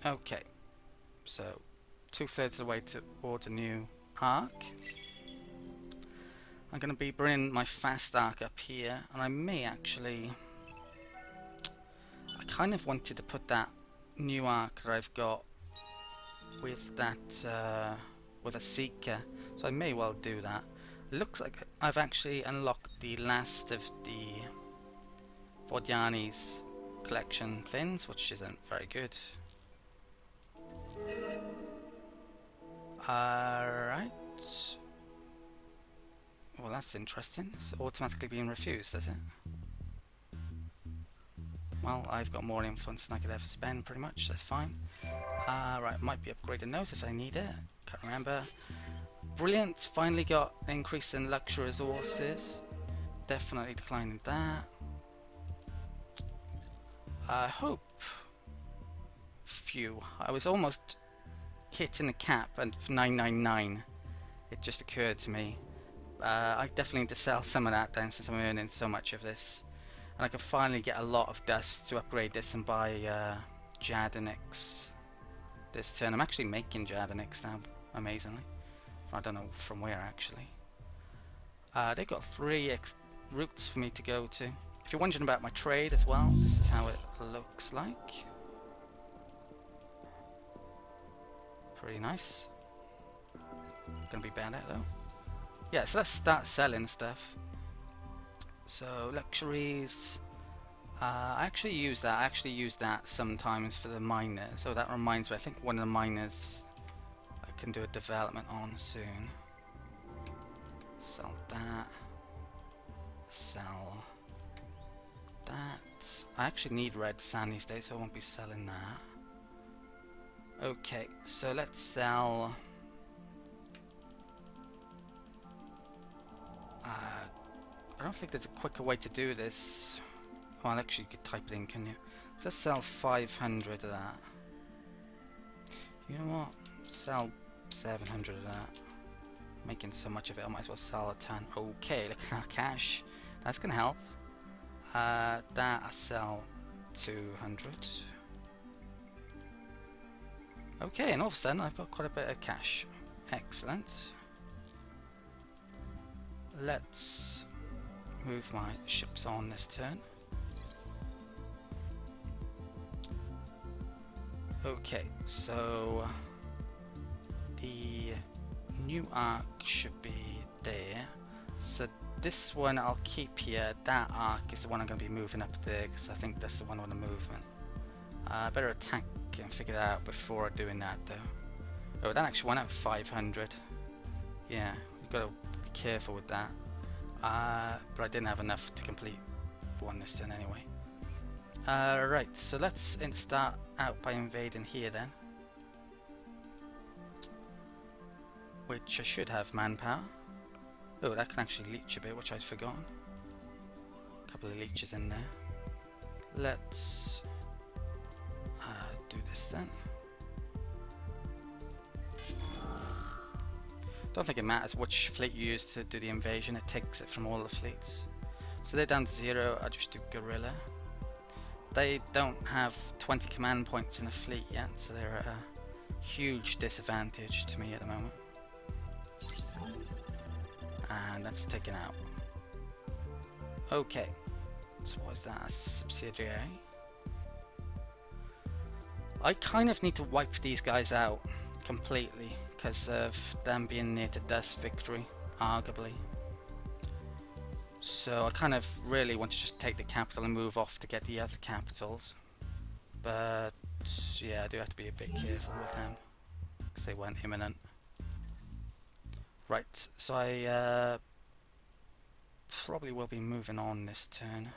Okay, so 2/3 of the way towards a new arc. I'm going to be bringing my fast arc up here, and I may actually... I kind of wanted to put that new arc that I've got with that, with a seeker, so I may well do that. It looks like I've actually unlocked the last of the Vodyani's collection things, which isn't very good. Alright. Well, that's interesting. It's automatically being refused, is it? Well, I've got more influence than I could ever spend, pretty much. That's fine. Right, might be upgrading those if I need it. Can't remember. Brilliant. Finally got an increase in luxury resources. Definitely declining that. I hope. Phew. I was almost hitting the cap at 999. It just occurred to me. I definitely need to sell some of that then, since I'm earning so much of this. And I can finally get a lot of dust to upgrade this and buy Jadonix this turn. I'm actually making Jadonix now, amazingly. I don't know from where actually. They've got 3 routes for me to go to. If you're wondering about my trade as well, this is how it looks like. Pretty nice. Gonna be bad at though. Yeah, so let's start selling stuff. So luxuries. I actually use that. I actually use that sometimes for the miner. So that reminds me. I think one of the miners I can do a development on soon. Sell that. Sell that. I actually need red sand these days, so I won't be selling that. Okay, so let's sell. I don't think there's a quicker way to do this. Well, actually, you could type it in, can you? So let's sell 500 of that. You know what? Sell 700 of that. Making so much of it, I might as well sell a ton. Okay, look at that cash. That's gonna help. That I sell 200. Okay, and all of a sudden I've got quite a bit of cash. Excellent. Let's move my ships on this turn. Okay, so the new arc should be there. So this one I'll keep here. That arc is the one I'm going to be moving up there because I think that's the one with the movement. I better attack and figure that out before doing that though. Oh, that actually went up 500. Yeah, you've got to be careful with that. But I didn't have enough to complete one this turn anyway. Right, so let's start out by invading here then. Which I should have manpower. Oh, that can actually leech a bit, which I'd forgotten. A couple of leeches in there. Let's do this then. Don't think it matters which fleet you use to do the invasion, it takes it from all the fleets. So they're down to 0, I just do Guerrilla. They don't have 20 command points in the fleet yet, so they're at a huge disadvantage to me at the moment. And that's taken out. Okay, so what is that? That's a subsidiary. I kind of need to wipe these guys out completely because of them being near to dust victory, arguably. So I kind of really want to just take the capital and move off to get the other capitals. But yeah, I do have to be a bit careful with them because they weren't imminent. Right, so I probably will be moving on this turn.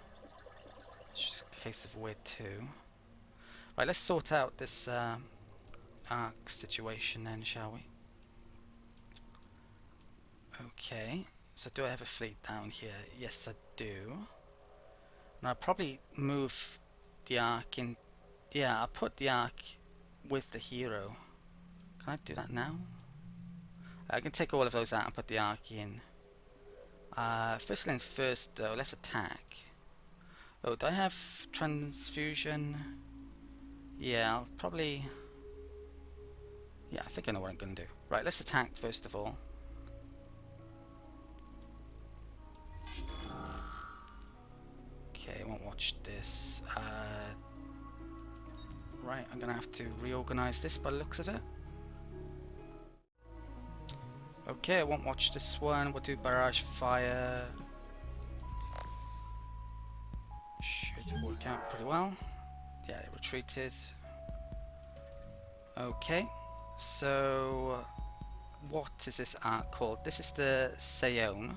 It's just a case of where to. Right, let's sort out this arc situation then, shall we? Okay, so do I have a fleet down here? Yes, I do. And I'll probably move the arc in. Yeah, I'll put the arc with the hero. Can I do that now? I can take all of those out and put the arc in. First things first though, let's attack. Oh, do I have transfusion? Yeah, I'll probably Yeah, I think I know what I'm going to do. Right, let's attack first of all. Okay, I won't watch this. Right, I'm going to have to reorganize this by the looks of it. Okay, I won't watch this one. We'll do barrage fire. Should work out pretty well. Yeah, it retreated. Okay, so what is this arc called? This is the Seon.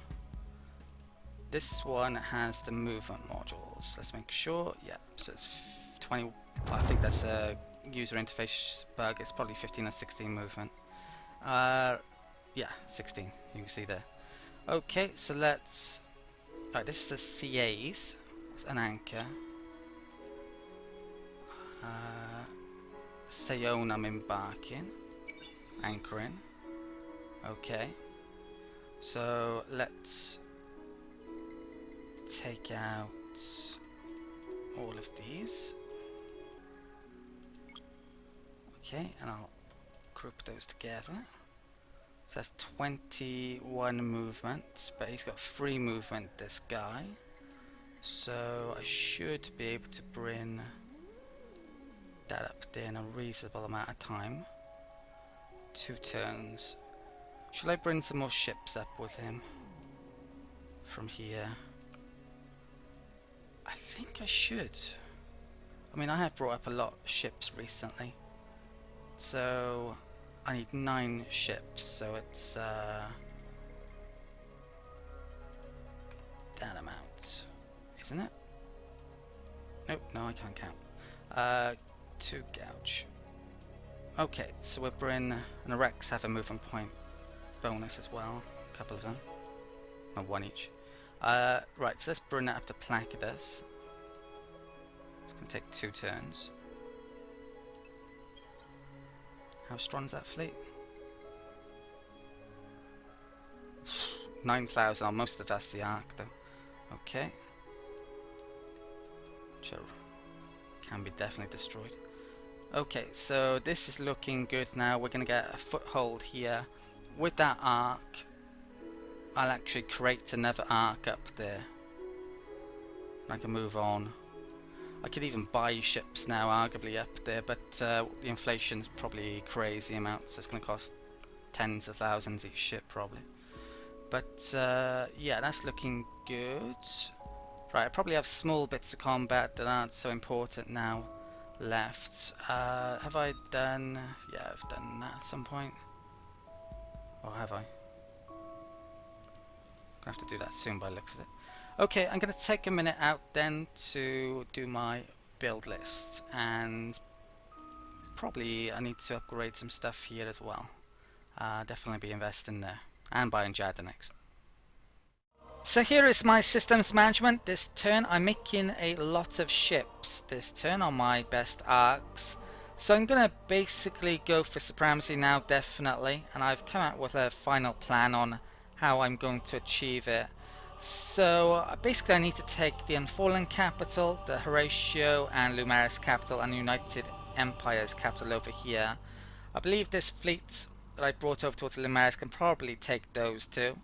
This one has the movement modules. Let's make sure. Yeah, so it's 20. I think that's a user interface bug. It's probably 15 or 16 movement. Yeah, 16. You can see there. Okay, so let's. Alright, this is the CAs. It's an anchor. Seon I'm embarking. Anchoring. Okay. So let's take out all of these. Okay, and I'll group those together. So that's 21 movement, but he's got 3 movement, this guy. So I should be able to bring that up there in a reasonable amount of time. 2 turns. Should I bring some more ships up with him from here? I think I should. I mean, I have brought up a lot of ships recently. So I need 9 ships, so it's that amount, isn't it? Nope, no, I can't count. 2 gouge. Okay, so we're bringing, and the Rex have a movement point bonus as well, a couple of them, or 1 each. Right, so let's bring that up to Placidus. It's going to take 2 turns. How strong is that fleet? 9,000, almost that's the arc though. Okay. Which can be definitely destroyed. Okay, so this is looking good now. We're going to get a foothold here. With that arc, I'll actually create another arc up there. I can move on. I could even buy ships now, arguably up there, but the inflation's probably crazy amounts. It's going to cost tens of thousands each ship, probably. But yeah, that's looking good. Right, I probably have small bits of combat that aren't so important now left. Have I done... Yeah, I've done that at some point. Or have I? Gonna have to do that soon by the looks of it. Okay, I'm gonna take a minute out then to do my build list, and probably I need to upgrade some stuff here as well. Definitely be investing there, and buying Jada next. So here is my systems management. This turn I'm making a lot of ships this turn on my best arcs. So I'm going to basically go for supremacy now, definitely. And I've come out with a final plan on how I'm going to achieve it. So basically I need to take the Unfallen capital, the Horatio and Lumaris capital, and United Empire's capital over here. I believe this fleet that I brought over towards Lumaris can probably take those two.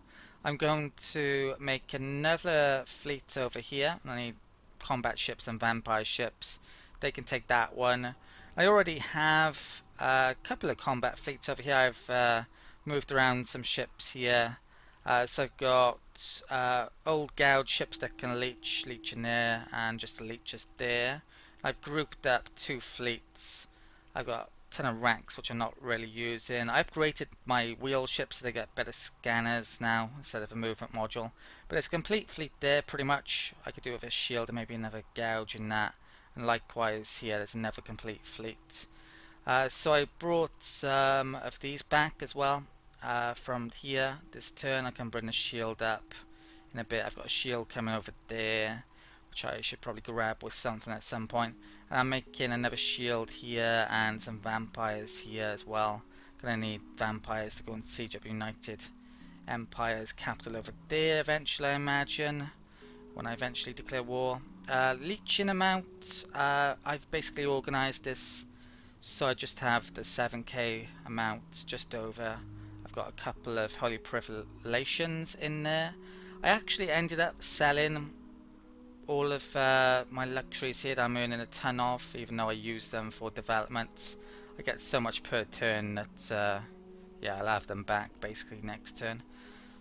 I'm going to make another fleet over here. I need combat ships and vampire ships. They can take that one. I already have a couple of combat fleets over here. I've moved around some ships here. So I've got old gouge ships that can leech in there, and just the leeches there. I've grouped up 2 fleets. I've got ton of ranks which I'm not really using. I upgraded my wheel ships so they get better scanners now instead of a movement module. But it's a complete fleet there pretty much. I could do with a shield and maybe another gouge in that. And likewise here there's another complete fleet. So I brought some of these back as well. From here this turn I can bring the shield up in a bit. I've got a shield coming over there, which I should probably grab with something at some point. And I'm making another shield here and some vampires here as well. Gonna need vampires to go and siege up United Empire's capital over there eventually, I imagine, when I eventually declare war. Leeching amount, I've basically organised this So I just have the 7k amount just over. I've got a couple of holy revelations in there. I actually ended up selling all of my luxuries here that I'm earning a ton of, even though I use them for developments. I get so much per turn that yeah, I'll have them back basically next turn.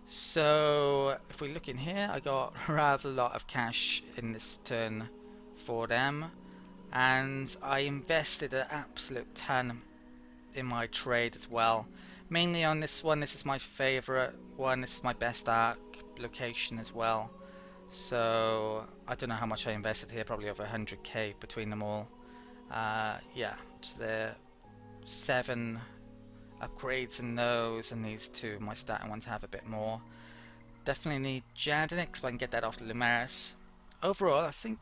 So if we look in here, I got rather a lot of cash in this turn for them, and I invested an absolute ton in my trade as well. Mainly on this one. This is my favorite one. This is my best arc location as well. So I don't know how much I invested here, probably over 100k between them all. Yeah, so there 7 upgrades in those, and these 2 my starting ones have a bit more. Definitely need Jadinic, so I can get that off the Lumaris. Overall, I think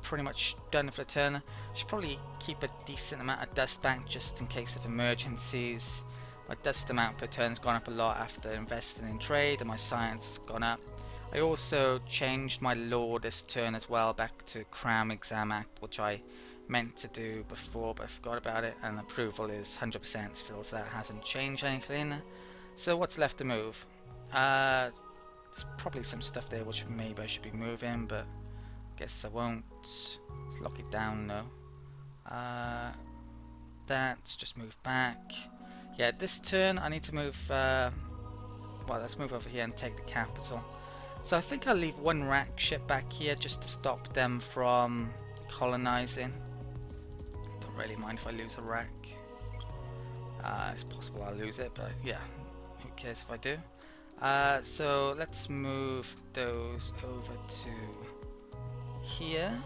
pretty much done for the turn. Should probably keep a decent amount of dust bank just in case of emergencies. My dust amount per turn has gone up a lot after investing in trade, and my science has gone up. I also changed my law this turn as well back to Crown Exam Act, which I meant to do before but I forgot about it, and approval is 100% still, so that hasn't changed anything. So what's left to move? There's probably some stuff there which maybe I should be moving, but guess I won't. Let's lock it down though. That's just move back. Yeah, this turn I need to move, well, let's move over here and take the capital. So I think I'll leave 1 rack ship back here just to stop them from colonizing. Don't really mind if I lose a rack. It's possible I'll lose it, but yeah, who cares if I do. So let's move those over to here.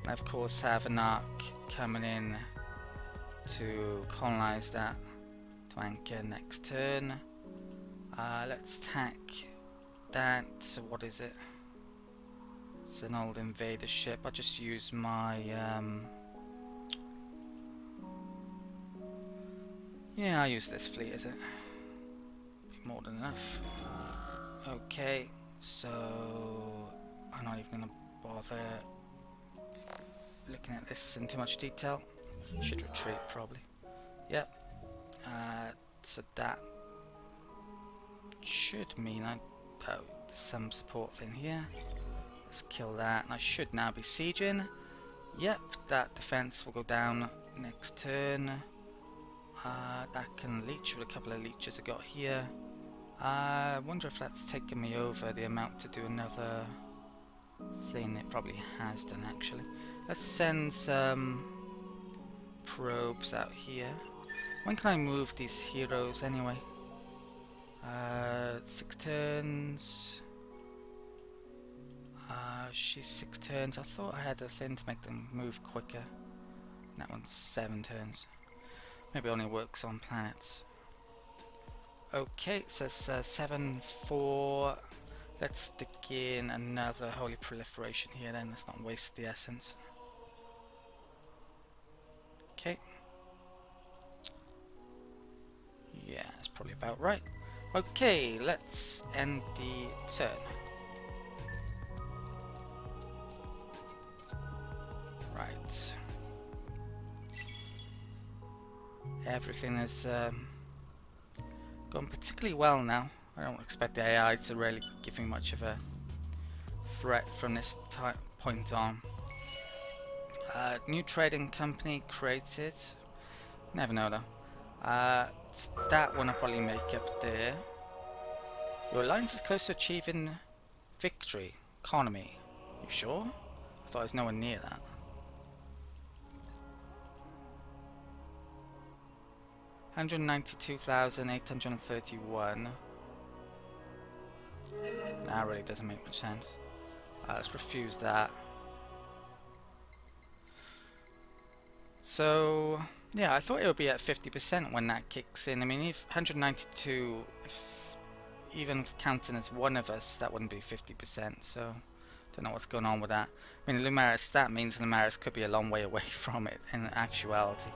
And of course have an arc coming in to colonize that to anchor next turn. Let's attack that. So what is it? It's an old invader ship. I'll just use my yeah, I'll use this fleet, is it? More than enough. Okay, so I'm not even gonna bother looking at this in too much detail. Should retreat probably. Yep. So that should mean there's some support thing here. Let's kill that, and I should now be sieging. Yep, that defense will go down next turn. That can leech with a couple of leeches I got here. I wonder if that's taken me over the amount to do another thing. It probably has done actually. Let's send some probes out here. When can I move these heroes anyway? 6 turns. She's 6 turns. I thought I had a thing to make them move quicker. That one's 7 turns. Maybe it only works on planets. Okay, it says 7-4. Let's stick in another holy proliferation here then. Let's not waste the essence. Okay. Yeah, that's probably about right. Okay, let's end the turn. Right. Everything is going particularly well now. I don't expect the AI to really give me much of a threat from this point on. New trading company created. Never know though. That one I'll probably make up there. Your alliance is close to achieving victory. Economy. You sure? I thought I was nowhere near that. $192,831. That really doesn't make much sense. Let's refuse that. So yeah, I thought it would be at 50% when that kicks in. I mean, if 192, even counting as one of us, that wouldn't be 50%. So don't know what's going on with that. I mean, Lumaris, that means Lumaris could be a long way away from it in actuality.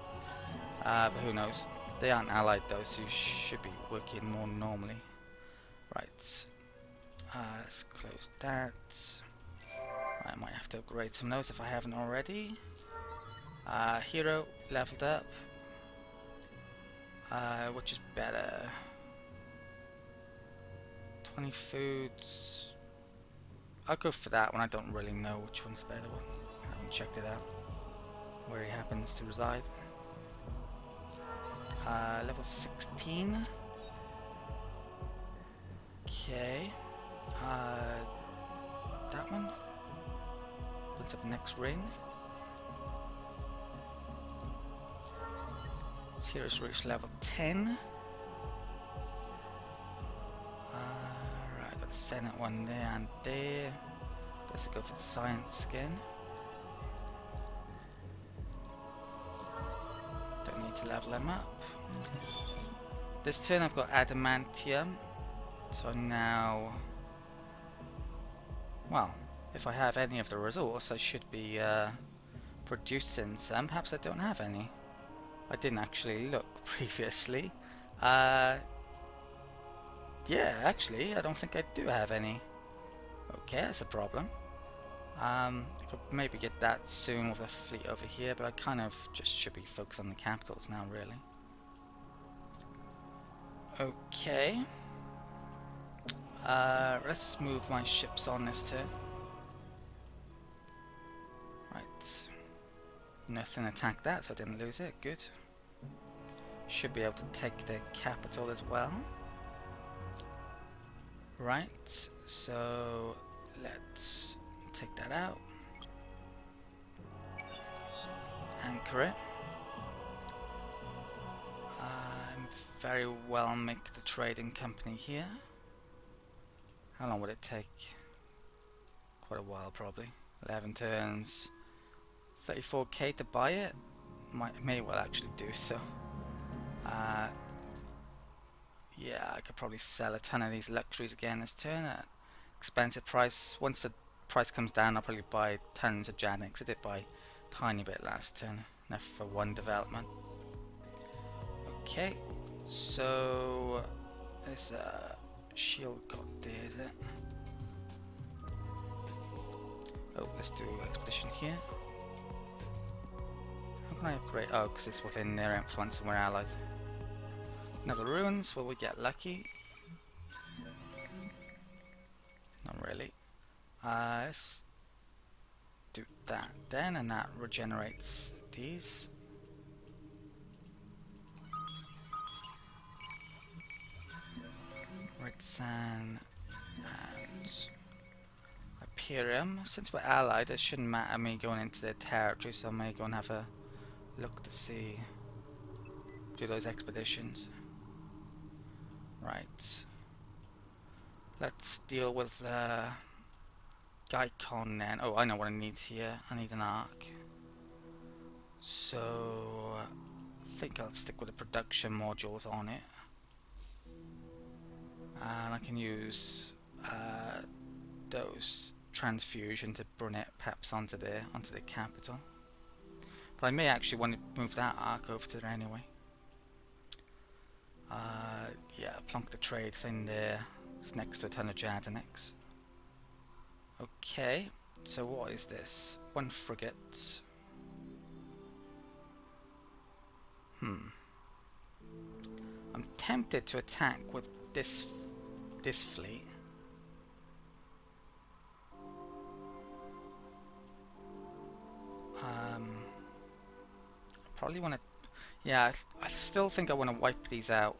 But who knows? They aren't allied though, so you should be working more normally. Right. Let's close that. I might have to upgrade some of those if I haven't already. Hero leveled up. Which is better? 20 foods. I'll go for that one. I don't really know which one's the better one. I haven't checked it out. Where he happens to reside. Level 16. Okay. That one. Puts up next ring. This hero's reached level 10. Right, got the Senate one there and there. Let's go for the science again. Don't need to level them up. This turn I've got adamantium. So now, well, if I have any of the resource, I should be producing some. Perhaps I don't have any. I didn't actually look previously. Yeah, actually, I don't think I do have any. Okay, that's a problem. I could maybe get that soon with a fleet over here, but I kind of just should be focused on the capitals now, really. Okay. Let's move my ships on this turn. Right. Nothing attacked that, so I didn't lose it. Good. Should be able to take the capital as well. Right, so let's take that out. Anchor it. Very well make the trading company here. How long would it take? Quite a while, probably. 11 turns. 34k to buy it? May well actually do so. Yeah, I could probably sell a ton of these luxuries again this turn at expensive price. Once the price comes down, I'll probably buy tons of Janix. I did buy a tiny bit last turn, enough for one development. Okay, so there's a shield god there, is it? Oh, let's do expedition here. How can I upgrade? Oh, because it's within their influence and we're allies. Another ruins, will we get lucky? Not really. Let's do that then, and that regenerates these. Red sand and Hyperium. Since we're allied, it shouldn't matter me going into their territory, so I may go and have a look to see. Do those expeditions. Right. Let's deal with Gaikon then. Oh, I know what I need here. I need an arc. So I think I'll stick with the production modules on it. And I can use those transfusion to bring it perhaps onto the capital. But I may actually want to move that arc over to there anyway. Yeah, plonk the trade thing there. It's next to a ton of Jadanics. Okay, so what is this? One frigate. I'm tempted to attack with this fleet. Probably want to. Yeah, I still think I want to wipe these out.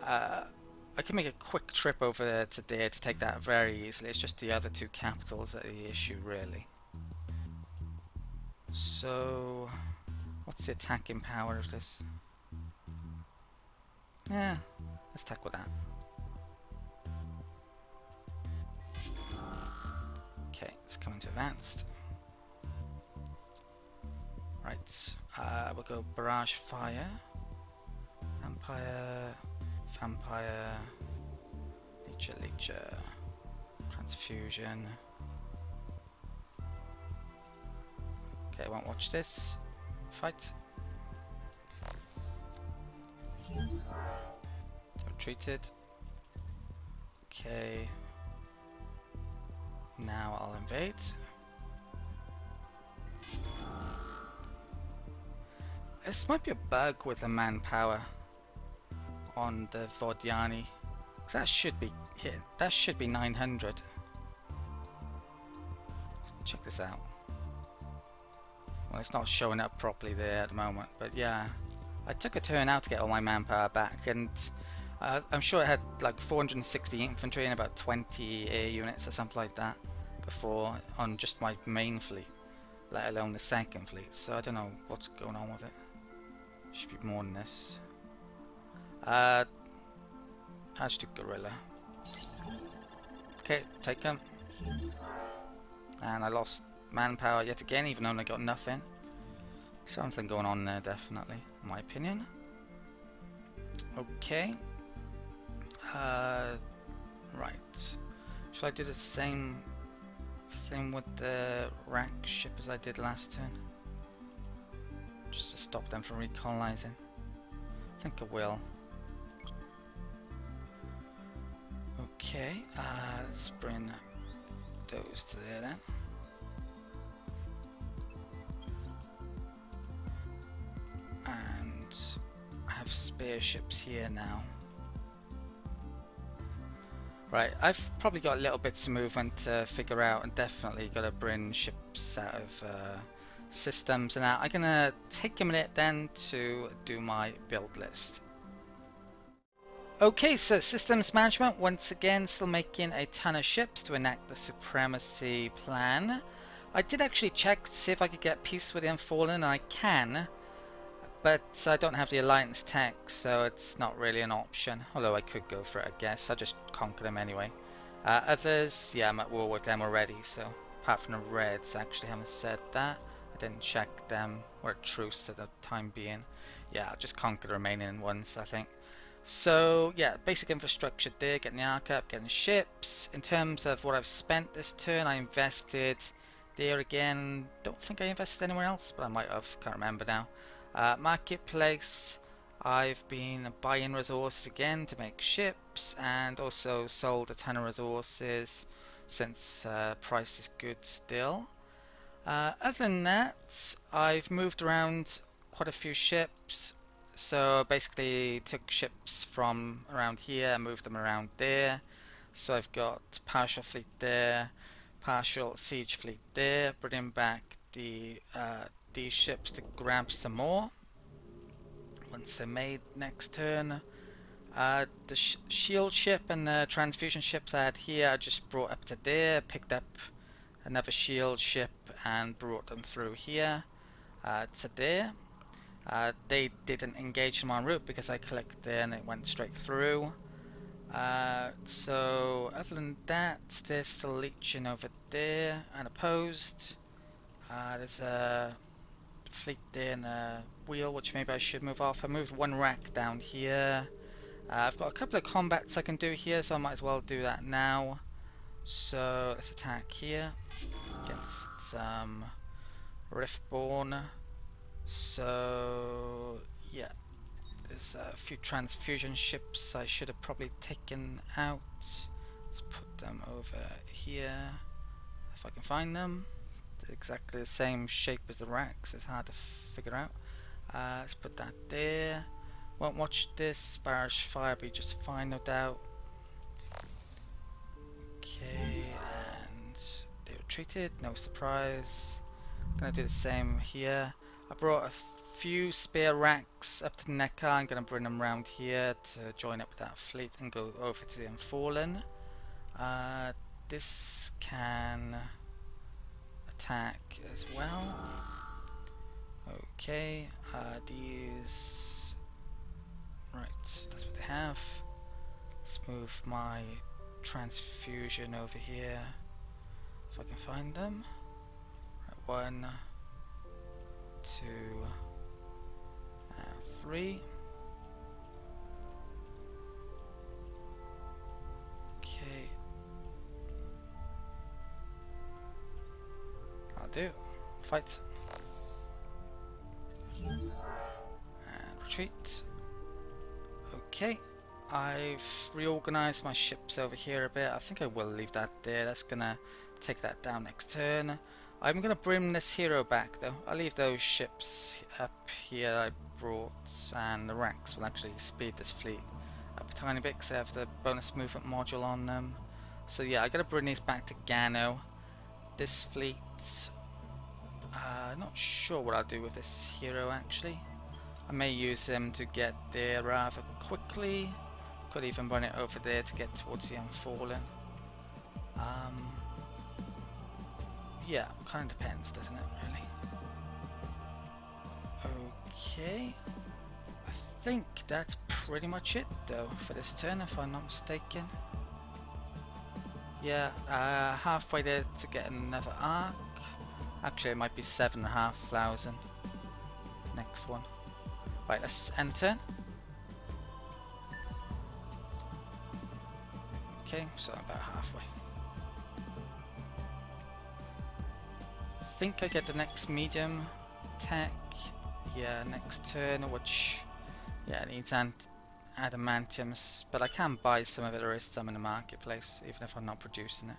I can make a quick trip over to there to take that very easily. It's just the other two capitals that are the issue, really. So, what's the attacking power of this? Yeah, let's attack with that. Okay, it's coming to advanced. Right, we'll go barrage fire, vampire, leecher, transfusion. Okay, I won't watch this. Fight. Retreated. Okay. Now I'll invade. This might be a bug with the manpower on the Vodyani. That should be hit. That should be 900. Let's check this out. Well, it's not showing up properly there at the moment, but yeah, I took a turn out to get all my manpower back, and I'm sure it had like 460 infantry and about 20 air units or something like that before on just my main fleet, let alone the second fleet. So I don't know what's going on with it. Should be more than this. Let's do gorilla. Okay, take him. And I lost manpower yet again, even though I got nothing. Something going on there, definitely, in my opinion. Okay. Right. Shall I do the same thing with the rack ship as I did last turn? Just to stop them from recolonizing. I think I will. Okay, let's bring those to there then. And I have spare ships here now. Right, I've probably got little bits of movement to figure out, and definitely got to bring ships out of systems and that. I'm gonna take a minute then to do my build list. Okay, so systems management, once again still making a ton of ships to enact the supremacy plan. I did actually check to see if I could get peace with the Unfallen, and I can, but I don't have the alliance tech, so it's not really an option, although I could go for it, I guess. I'll just conquer them anyway. Others, yeah, I'm at war with them already, so apart from the Reds, I actually haven't said that. I didn't check them. We're at truce at the time being. Yeah, I'll just conquer the remaining ones, I think. So yeah, basic infrastructure there, getting the arc up, getting ships. In terms of what I've spent this turn, I invested there again. Don't think I invested anywhere else, but I might have, can't remember now. Marketplace, I've been buying resources again to make ships, and also sold a ton of resources since price is good still. Other than that, I've moved around quite a few ships. So basically took ships from around here and moved them around there. So I've got partial fleet there, partial siege fleet there, bringing back these ships to grab some more once they're made next turn. The shield ship and the transfusion ships I had here I just brought up to there, picked up another shield ship and brought them through here to there. They didn't engage them en route because I clicked there and it went straight through. So other than that, they're still leeching over there unopposed. There's a fleet there and a wheel which maybe I should move off. I moved one rack down here. I've got a couple of combats I can do here, so I might as well do that now. So let's attack here against Riftborn. So yeah, there's a few transfusion ships I should have probably taken out. Let's put them over here if I can find them. They're exactly the same shape as the racks, so it's hard to figure out. Let's put that there. Won't watch this. Barrage fire be just fine, no doubt. Okay, and they retreated, no surprise. Gonna do the same here. I brought a few spare racks up to the Neckar. I'm going to bring them around here to join up with that fleet and go over to the Unfallen. This can attack as well. Okay, these... Right, that's what they have. Let's move my transfusion over here if I can find them. Right, 1, 2, and 3. Okay. I'll do. Fight. And retreat. Okay. I've reorganized my ships over here a bit. I think I will leave that there. That's gonna take that down next turn. I'm gonna bring this hero back though. I'll leave those ships up here I brought, and the racks will actually speed this fleet up a tiny bit because they have the bonus movement module on them. So yeah, I gotta bring these back to Gano. This fleet, not sure what I'll do with this hero actually. I may use him to get there rather quickly. Could even run it over there to get towards the Unfallen. Yeah, kind of depends, doesn't it, really? Okay. I think that's pretty much it, though, for this turn, if I'm not mistaken. Yeah, halfway there to get another arc. Actually, it might be 7,500. Next one. Right, let's end the turn. Okay, so about halfway. I think I get the next medium tech. Yeah, next turn, which yeah needs adamantiums, but I can buy some of it. There is some in the marketplace, even if I'm not producing it.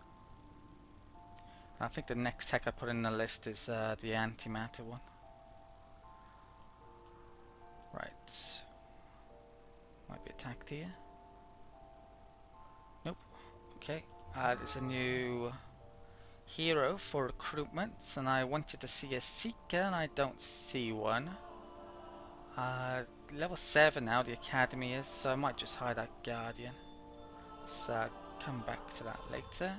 And I think the next tech I put in the list is the antimatter one. Right, might be attacked here. Nope. Okay, there's a new hero for recruitment, and I wanted to see a seeker and I don't see one. Level 7 now the academy is, so I might just hide that guardian. So come back to that later.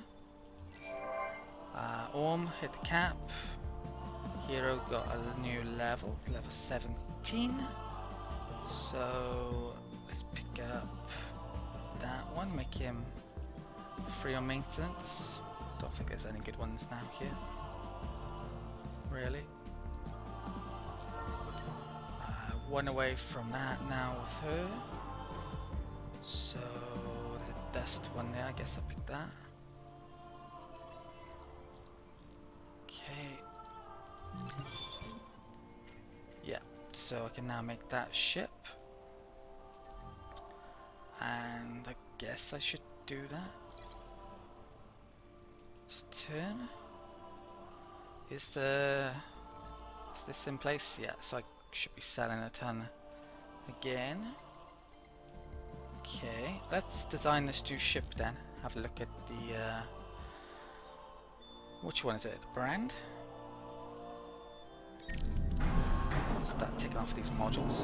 Orm hit the cap. Hero got a new level 17. So let's pick up that one, make him free on maintenance. Don't think there's any good ones now here. Really. One away from that now with her. So there's a dust one there, I guess I'll pick that. Okay. Yeah, so I can now make that ship. And I guess I should do that. Turn. Is this in place? Yeah, so I should be selling a ton again. Okay, let's design this new ship then. Have a look at the which one is it? Brand? Start taking off these modules.